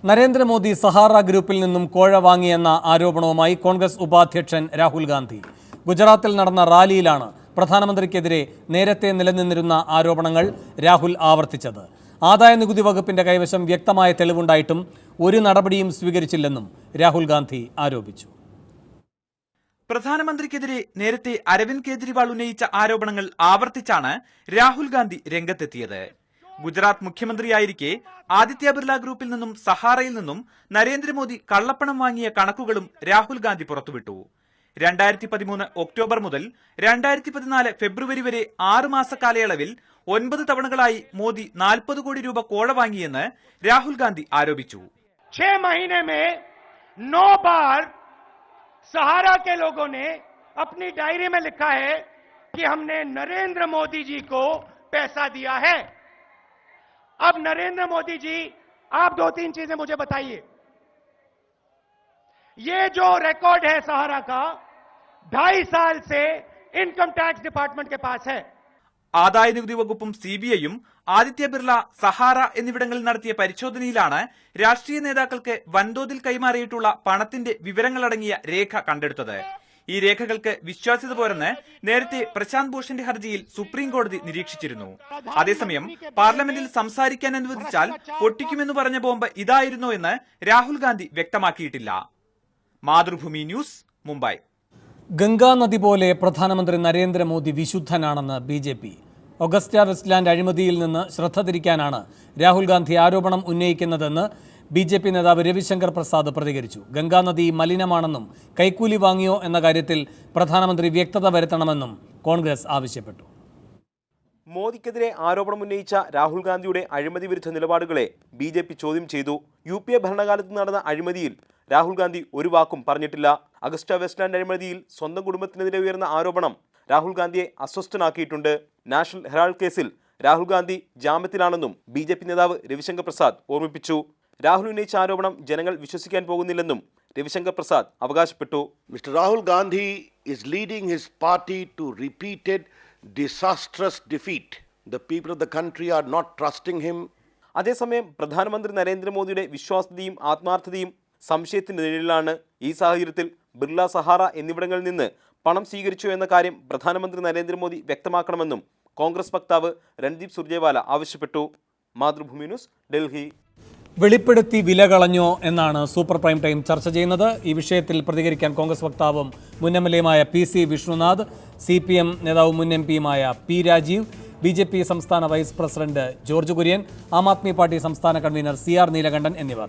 Narendra Modi Sahara ഗ്രൂപ്പിൽ നിന്നും കോഴ വാങ്ങിയെന്ന ആരോപണവുമായി കോൺഗ്രസ് ഉപാധ്യക്ഷൻ രാഹുൽ ഗാന്ധി ഗുജറാത്തിൽ നടന്ന റാലിയിലാണ് പ്രധാനമന്ത്രിക്കെതിരെ നേരത്തെ നിലനിന്നിരുന്ന ആരോപണങ്ങൾ രാഹുൽ ആവർത്തിച്ചത്. ആദായനികുതി വകുപ്പിന്റെ കൈവശം വ്യക്തമായ തെളിവുണ്ടായിട്ടും ഒരു നടപടിയും സ്വീകരിച്ചില്ലെന്നും രാഹുൽ ഗാന്ധി ആരോപിച്ചു. പ്രധാനമന്ത്രിക്കെതിരെ നേരത്തെ അരവിന്ദ് കെജ്രിവാൾ ഉന്നയിച്ച ആരോപണങ്ങൾ ആവർത്തിച്ചാണ് രാഹുൽ ഗാന്ധി രംഗത്തെത്തിയത്. ഗുജറാത്ത് മുഖ്യമന്ത്രിയായിരിക്കെ ആദിത്യ ബിർല ഗ്രൂപ്പിൽ നിന്നും സഹാറയിൽ നിന്നും നരേന്ദ്രമോദി കള്ളപ്പണം വാങ്ങിയ കണക്കുകളും രാഹുൽ ഗാന്ധി പുറത്തുവിട്ടു. 2013 ഒക്ടോബർ മുതൽ 2014 ഫെബ്രുവരി വരെ 6 മാസ കാലയളവിൽ 9 തവണകളായി മോദി 40 കോടി രൂപ കോഴ വാങ്ങിയെന്ന് രാഹുൽ ഗാന്ധി ആരോപിച്ചു. 6 महीने में 9 बार सहारा के लोगों ने अपनी डायरी में लिखा है कि हमने नरेंद्र मोदी जी को पैसा दिया है. अब नरेंद्र मोदी जी, आप 2-3 चीजें मुझे बताइए. ये जो रिकॉर्ड है सहारा का 2.5 साल से इनकम टैक्स डिपार्टमेंट के पास है. ആദായനികുതി വകുപ്പും സിബിഐയും ആദിത്യ ബിർല, സഹാറ എന്നിവിടങ്ങളിൽ നടത്തിയ പരിശോധനയിലാണ് രാഷ്ട്രീയ നേതാക്കൾക്ക് വൻതോതിൽ കൈമാറിയിട്ടുള്ള പണത്തിന്റെ വിവരങ്ങളടങ്ങിയ രേഖ കണ്ടെടുത്തത്. ഈ രേഖകൾക്ക് വിശ്വാസ്യത പോരെന്ന് നേരത്തെ പ്രശാന്ത് ഭൂഷന്റെ ഹർജിയിൽ സുപ്രീം കോടതി നിരീക്ഷിച്ചിരുന്നു. അതേസമയം പാർലമെന്റിൽ സംസാരിക്കാൻ അനുവദിച്ചാൽ പൊട്ടിക്കുമെന്ന് പറഞ്ഞ ബോംബ് ഇതായിരുന്നോ എന്ന് രാഹുൽ ഗാന്ധി വ്യക്തമാക്കിയിട്ടില്ല. മാതൃഭൂമി ന്യൂസ്, മുംബൈ. ഗംഗാ നദി പോലെ പ്രധാനമന്ത്രി നരേന്ദ്രമോദി വിശുദ്ധനാണെന്ന് BJP. ഓഗസ്റ്റ വെസ്റ്റ്ലാൻഡ് അഴിമതിയിൽ നിന്ന് ശ്രദ്ധ തിരിക്കാനാണ് രാഹുൽ ഗാന്ധി ആരോപണം ഉന്നയിക്കുന്നതെന്ന് BJP നേതാവ് രവിശങ്കർ പ്രസാദ് പ്രതികരിച്ചു. ഗംഗാ നദി മലിനമാണെന്നും കൈക്കൂലി വാങ്ങിയോ എന്ന കാര്യത്തിൽ പ്രധാനമന്ത്രി വ്യക്തത വരുത്തണമെന്നും കോൺഗ്രസ് ആവശ്യപ്പെട്ടു. മോദിക്കെതിരെ ആരോപണം ഉന്നയിച്ച രാഹുൽ ഗാന്ധിയുടെ അഴിമതി വിരുദ്ധ നിലപാടുകളെ BJP ചോദ്യം ചെയ്തു. UPA ഭരണകാലത്ത് നടന്ന അഴിമതിയിൽ രാഹുൽ ഗാന്ധി ഒരു വാക്കും പറഞ്ഞിട്ടില്ല. അഗസ്റ്റ വെസ്റ്റ്ലാൻഡ് അഴിമതിയിൽ സ്വന്തം കുടുംബത്തിനെതിരെ ഉയർന്ന ആരോപണം രാഹുൽ ഗാന്ധിയെ അസ്വസ്ഥനാക്കിയിട്ടുണ്ട്. നാഷണൽ ഹെറാൾഡ് കേസിൽ രാഹുൽ ഗാന്ധി ജാമ്യത്തിലാണെന്നും BJP നേതാവ് രവിശങ്കർ പ്രസാദ് ഓർമ്മിപ്പിച്ചു. രാഹുൽ ഉന്നയിച്ച ആരോപണം ജനങ്ങൾ വിശ്വസിക്കാൻ പോകുന്നില്ലെന്നും രവിശങ്കർ പ്രസാദ് അവകാശപ്പെട്ടു. Mr. Rahul Gandhi is leading his party to repeated disastrous defeat. The people of the country are not trusting him. അതേസമയം പ്രധാനമന്ത്രി നരേന്ദ്രമോദിയുടെ വിശ്വാസ്യതയും ആത്മാർത്ഥതയും സംശയത്തിന് നിഴലിലാണ്. ഈ സാഹചര്യത്തിൽ ബിർല, സഹാറ എന്നിവിടങ്ങളിൽ നിന്ന് പണം സ്വീകരിച്ചു എന്ന കാര്യം പ്രധാനമന്ത്രി നരേന്ദ്രമോദി വ്യക്തമാക്കണമെന്നും കോൺഗ്രസ് വക്താവ് രൺദീപ് സുർജേവാല ആവശ്യപ്പെട്ടു. മാതൃഭൂമി ന്യൂസ്, ഡൽഹി. വെളിപ്പെടുത്തി വില കളഞ്ഞോ എന്നാണ് സൂപ്പർ പ്രൈം ടൈം ചർച്ച ചെയ്യുന്നത്. ഈ വിഷയത്തിൽ പ്രതികരിക്കാൻ കോൺഗ്രസ് വക്താവും മുൻ MLA-യുമായ PC വിഷ്ണുനാഥ്, CPM നേതാവും മുൻ MP-യുമായ P രാജീവ്, BJP സംസ്ഥാന vice president George Kurian, Aam Aadmi party സംസ്ഥാന കൺവീനർ CR നീലകണ്ഠൻ എന്നിവർ.